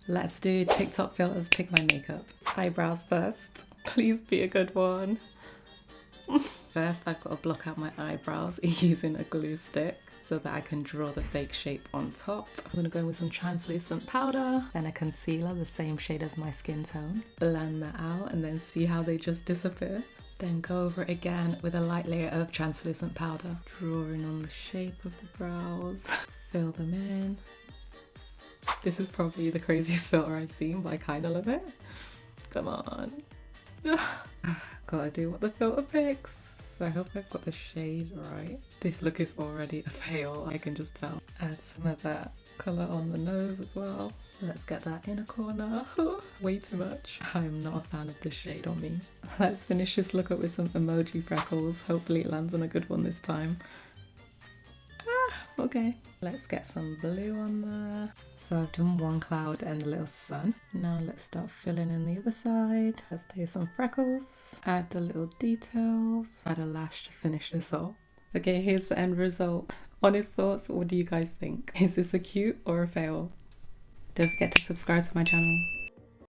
Let's do TikTok filters, pick my makeup. Eyebrows first. Please be a good one. First, I've got to block out my eyebrows using a glue stick so that I can draw the fake shape on top. I'm gonna go in with some translucent powder, then a concealer, the same shade as my skin tone. Blend that out and then see how they just disappear. Then go over it again with a light layer of translucent powder. Drawing on the shape of the brows. Fill them in. This is probably the craziest filter I've seen, but I kind of love it. Come on. Gotta do what the filter picks. So I hope I've got the shade right. This look is already a fail, I can just tell. Add some of that colour on the nose as well. Let's get that inner corner. Way too much. I'm not a fan of this shade on me. Let's finish this look up with some Emoji Freckles. Hopefully it lands on a good one this time. Okay. Let's get some blue on there. So I've done one cloud and a little sun. Now let's start filling in the other side. Let's do some freckles. Add the little details. Add a lash to finish this off. Okay, here's the end result. Honest thoughts, what do you guys think? Is this a cute or a fail? Don't forget to subscribe to my channel.